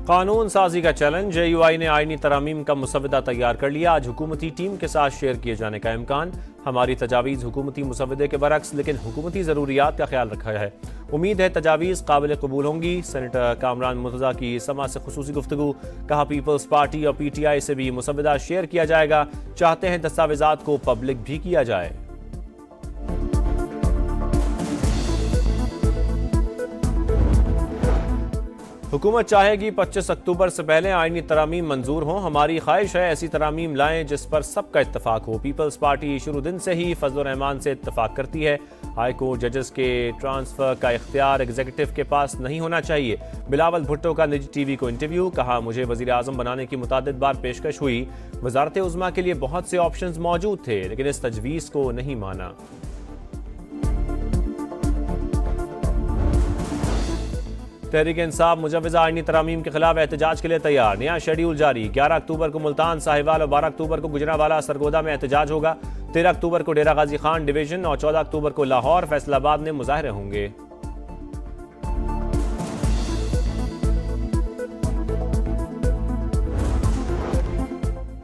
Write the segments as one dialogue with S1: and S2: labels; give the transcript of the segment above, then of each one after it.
S1: कानून साजी का चैलेंज। JUI ने आईनी तरामीम का मुसवदा तैयार कर लिया। आज हुकूमती टीम के साथ शेयर किए जाने का इम्कान। हमारी तजावीज़ हुकूमती मुसवदे के बरक्स लेकिन हुकूमती ज़रूरियात का ख्याल रखा है। उम्मीद है तजावीज़ काबिल कबूल होंगी। सेनेटर कामरान मुर्तज़ा की समा से खुसूसी गुफ्तगू। कहा पीपल्स पार्टी और PTI से भी मुसवदा शेयर किया जाएगा। चाहते हैं दस्तावेजात को पब्लिक भी किया जाए। हुकूमत चाहेगी 25 अक्टूबर से पहले आईनी तरामीम मंजूर हों। हमारी ख्वाहिश है ऐसी तरामीम लाएं जिस पर सबका इत्तफाक हो। पीपल्स पार्टी शुरू दिन से ही फजल रहमान से इत्तफाक करती है। हाई कोर्ट जजेस के ट्रांसफर का इख्तियार एग्जीक्यूटिव के पास नहीं होना चाहिए। बिलावल भुट्टो का निजी TV को इंटरव्यू। कहा मुझे वजीर आजम बनाने की मुतादिद बार पेशकश हुई। वजारत उज़्मा के लिए बहुत से ऑप्शंस मौजूद थे लेकिन इस तजवीज़ को नहीं माना। तहरीक इंसाफ मुजव्वज़ा आईनी तरामीम के खिलाफ एहतजाज के लिए तैयार। नया शेड्यूल जारी। 11 अक्टूबर को मुल्तान साहिवाल और 12 अक्टूबर को गुजरांवाला सरगोदा में एहतजाज होगा। 13 अक्टूबर को डेरा गाजी खान डिवीजन और 14 अक्टूबर को लाहौर फैसलाबाद में मुजाहरे होंगे।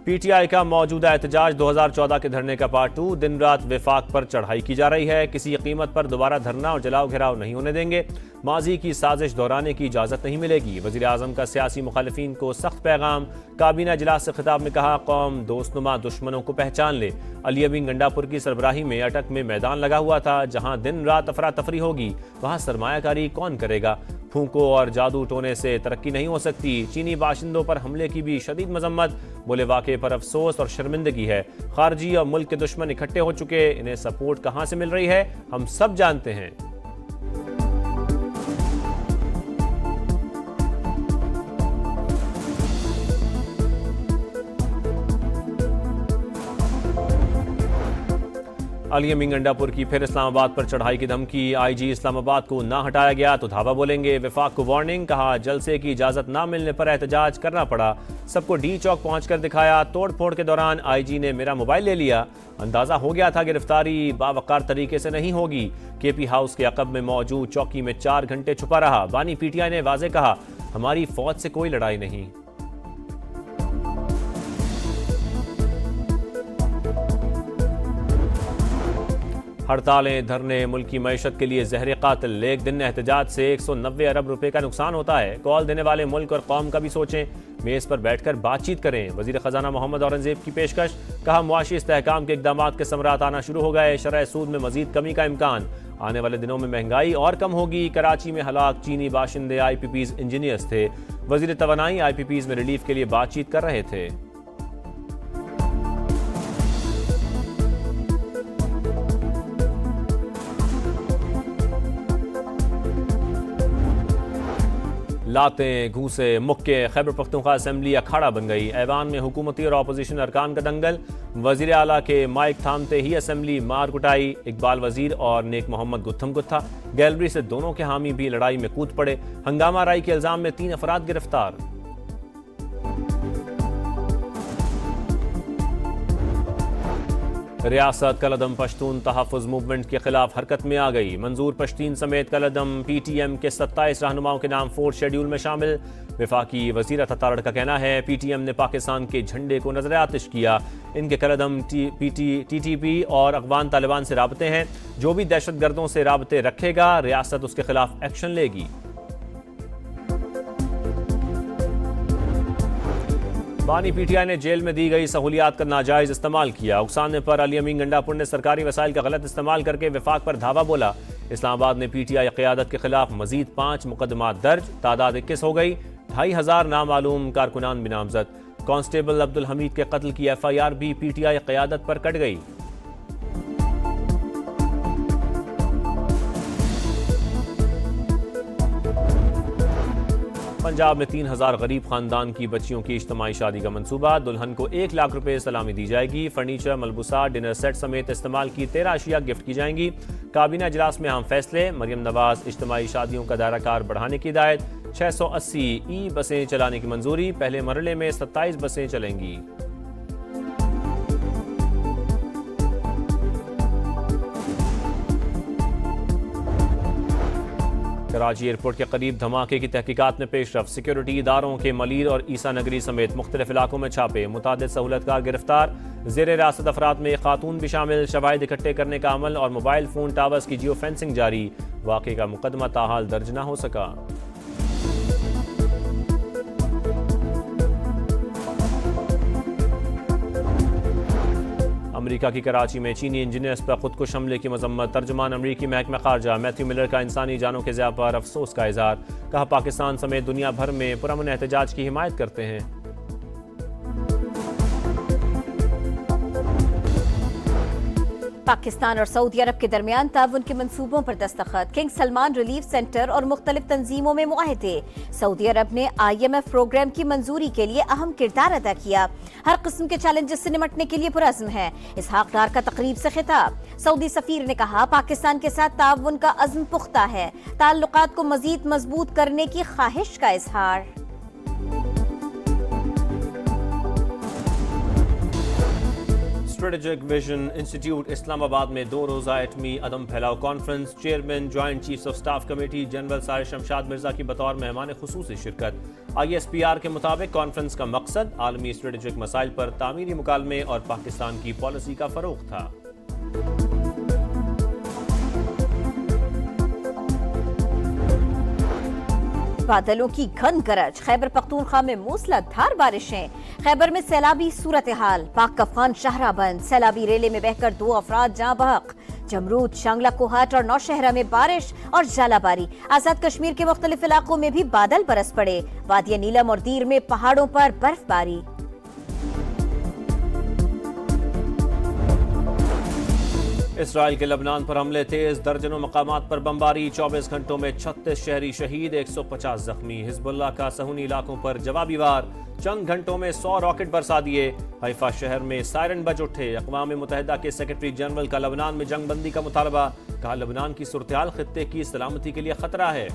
S1: PTI का मौजूदा एहतजाज 2014 के धरने का पार्ट 2। दिन रात विफाक पर चढ़ाई की जा रही है। किसी कीमत पर दोबारा धरना और जलाओ घेराव नहीं होने देंगे। माजी की साजिश दोहराने की इजाजत नहीं मिलेगी। वजीर आजम का सियासी मुखालिफिन को सख्त पैगाम। काबीना इजलास से खिताब में कहा कौम दोस्तनुमा दुश्मनों को पहचान ले। अली अमीन गंडापुर की सरबराही में अटक में मैदान लगा हुआ था। जहां दिन रात अफरा तफरी होगी वहां सरमायाकारी कौन करेगा। फूंको और जादू टोने से तरक्की नहीं हो सकती। चीनी बाशिंदों पर हमले की भी शदीद मजम्मत। बोले वाक़े पर अफसोस और शर्मिंदगी है। खारजी और मुल्क के दुश्मन इकट्ठे हो चुके। इन्हें सपोर्ट कहां से मिल रही है हम सब जानते हैं। अली अमीन गंडापुर की फिर इस्लामाबाद पर चढ़ाई की धमकी। IG इस्लामाबाद को ना हटाया गया तो धावा बोलेंगे। विफाक को वार्निंग। कहा जलसे की इजाजत ना मिलने पर एहतजाज करना पड़ा। सबको D चौक पहुंचकर दिखाया। तोड़ फोड़ के दौरान IG ने मेरा मोबाइल ले लिया। अंदाजा हो गया था गिरफ्तारी बावकार तरीके से नहीं होगी। KP हाउस के अकब में मौजूद चौकी में 4 घंटे छुपा रहा। बानी PTI ने वाजे कहा हमारी फौज से कोई लड़ाई नहीं। हड़तालें धरने मुल्क की मईशत के लिए जहर कातिल। एक दिन एहतजाज से 190 अरब रुपए का नुकसान होता है। कॉल देने वाले मुल्क और कौम का भी सोचें। मेज पर बैठकर बातचीत करें। वजीर खजाना मोहम्मद औरंगजेब की पेशकश। कहा मुआशी इस्तेहकाम के इकदामात के समरात आना शुरू हो गए। शरह सूद में मजीद कमी का इम्कान। आने वाले दिनों में महंगाई और कम होगी। कराची में हलाक चीनी बाशिंदे IPPs इंजीनियर्स थे। वजीर तवानाई IPPs में रिलीफ के लिए बातचीत कर रहे थे। लातें घूसे मुक्के। खैबर पख्तूनख्वा असेंबली अखाड़ा बन गई। ऐवान में हुकूमती और अपोजिशन अरकान का दंगल। वजीर आला के माइक थामते ही असेंबली मार कुटाई। इकबाल वजीर और नेक मोहम्मद गुत्थम गुत्था। गैलरी से दोनों के हामी भी लड़ाई में कूद पड़े। हंगामा राई के इल्जाम में 3 अफराद गिरफ्तार। रियासत कलदम पश्तून तहफ़्फ़ुज़ मूवमेंट के खिलाफ हरकत में आ गई। मंजूर पश्तीन समेत कलदम PTM के 27 रहनुमाओं के नाम 4th शेड्यूल में शामिल। वफाकी वज़ीर अतारड़ का कहना है PTM ने पाकिस्तान के झंडे को नजर आतिश किया। इनके कलदम TTP और अफ़गान तालिबान से राबते हैं। जो भी दहशत गर्दों से राबते रखेगा रियासत उसके खिलाफ एक्शन लेगी। बानी PTI ने जेल में दी गई सहूलियात का नाजायज इस्तेमाल किया। उकसाने पर अली अमीन गंडापुर ने सरकारी वसाइल का गलत इस्तेमाल करके विफाक पर धावा बोला। इस्लामाबाद में PTI क़यादत के खिलाफ मजीद 5 मुकदमात दर्ज। तादाद 21 हो गई। 2500 नामालूम कारकुनान भी नामजद। कांस्टेबल अब्दुल हमीद के कत्ल की FIR भी PTI क़यादत पर कट गई। पंजाब में 3000 गरीब खानदान की बच्चियों की इज्तिमाई शादी का मंसूबा। दुल्हन को 1 लाख रुपए सलामी दी जाएगी। फर्नीचर, मलबूसा, डिनर सेट समेत इस्तेमाल की 13 अशिया गिफ्ट की जाएंगी। काबीना इजलास में अहम फैसले। मरियम नवाज इज्तिमाई शादियों का दायरा कार बढ़ाने की हिदायत। 680 बसें चलाने की मंजूरी। पहले मरहले में 27 बसें चलेंगी। कराची एयरपोर्ट के करीब धमाके की तहकीकात में पेशरफ, सिक्योरिटी इदारों के मलीर और ईसा नगरी समेत मुख्तलिफ इलाकों में छापे, मुतादिद सहूलतकार गिरफ्तार, ज़ेर रियासत अफराद में खातून भी शामिल, शवाहिद इकट्ठे करने का अमल और मोबाइल फोन टावर्स की जियो फेंसिंग जारी, वाक़े का मुकदमा ताहाल दर्ज न हो सका। अमेरिका की कराची में चीनी इंजीनियर्स पर खुदकुश हमले की मजम्मत, तर्जुमान अमरीकी महकमा खारजा मैथ्यू मिलर का इंसानी जानों के ज़िया पर अफसोस का इजहार, कहा पाकिस्तान समेत दुनिया भर में पुरअमन एहतजाज की हिमायत करते हैं।
S2: पाकिस्तान और सऊदी अरब के दरमियान ताउन के मंसूबों पर दस्तखत, किंग सलमान रिलीफ सेंटर और मुख्तलिफ तंजीमों में मुआहदे, सऊदी अरब ने IMF प्रोग्राम की मंजूरी के लिए अहम किरदार अदा किया, हर किस्म के चैलेंजेस से निपटने के लिए पुरअज़्म है। इसहाक डार का तकरीब से खिताब, सऊदी सफीर ने कहा पाकिस्तान के साथ ताउन का अज़्म पुख्ता है, ताल्लुकात को मजीद मजबूत करने की ख्वाहिश का इजहार।
S1: स्ट्रेटेजिक विजन इंस्टीट्यूट इस्लामाबाद में 2 रोज़ा एटमी अदम फैलाव conference, chairman joint chiefs of staff committee general Sahir Shamshad Mirza की बतौर मेहमान खुसूसी शिरकत। ISPR के मुताबिक कॉन्फ्रेंस का मकसद आलमी स्ट्रेटेजिक मसाइल पर तामीरी मुकालमे और पाकिस्तान की पॉलिसी का फरोग था।
S2: बादलों की घन गरज, खैबर पख्तूनख्वा में मूसलाधार बारिशें, खैबर में सैलाबी सूरत हाल, पाक अफगान शाहरा बंद, सैलाबी रेले में बहकर 2 अफराद जाँ बहक, जमरूद, शांगला कोहाट और नौशहरा में बारिश और जालाबारी, आजाद कश्मीर के मुख्तलिफ इलाकों में भी बादल बरस पड़े, वादिया नीलम और दीर में पहाड़ों पर बर्फबारी।
S1: इसराइल के लबनान पर हमले तेज, दर्जनों मकामात पर बमबारी, 24 घंटों में 36 शहरी शहीद, 150 जख्मी। हिजबुल्लाह का सहूनी इलाकों पर जवाबी वार, चंद घंटों में 100 रॉकेट बरसा दिए। हैफा शहर में सायरन बज उठे। अक़वाम मुत्तहिदा के सेक्रेटरी जनरल का लबनान में जंग बंदी का मुतालबा, कहा लबनान की सूरत-ए-हाल खित्ते की सलामती के लिए खतरा है।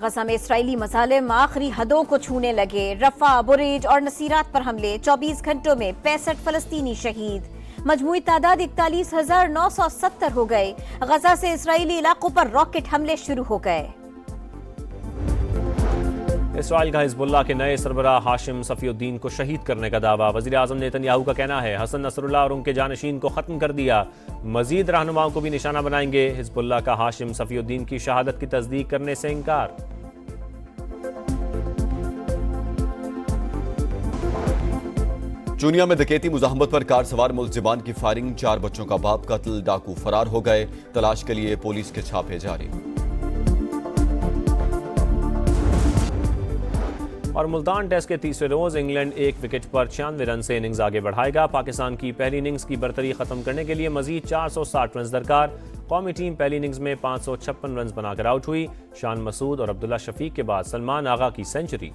S2: गजा में इसराइली मज़ालिम आखिरी हदों को छूने लगे, रफा, बुरेज और नसीरात पर हमले, 24 घंटों में 65 फलस्तीनी शहीद, मजमूई तादाद 41,970 हो गए। गजा से इसराइली इलाकों पर रॉकेट हमले शुरू हो गए।
S1: इसराइल का हिजबुल्लाह के नए सरबराह हाशिम सफीउद्दीन को शहीद करने का दावा, वज़ीर आज़म नेतन्याहू का कहना है हसन नसरुल्लाह और उनके जानशीन को खत्म कर दिया, मजीद रहनुमाओं को भी निशाना बनाएंगे। हिजबुल्लाह का हाशिम सफीउद्दीन की शहादत की तस्दीक करने से इनकार।
S3: चूनिया में डकैती मुज़ाहमत पर कार सवार मुल्ज़िमान की फायरिंग, 4 बच्चों का बाप कत्ल, डाकू फरार हो गए, तलाश के लिए पुलिस के छापे जारी।
S1: और मुल्तान टेस्ट के तीसरे रोज इंग्लैंड 1 विकेट पर 96 रन से इनिंग्स आगे बढ़ाएगा। पाकिस्तान की पहली इनिंग्स की बरतरी खत्म करने के लिए मजीद 460 रन दरकार। कौमी टीम पहली इनिंग्स में 556 रन बनाकर आउट हुई। शान मसूद और अब्दुल्ला शफीक के बाद सलमान आगा की सेंचुरी।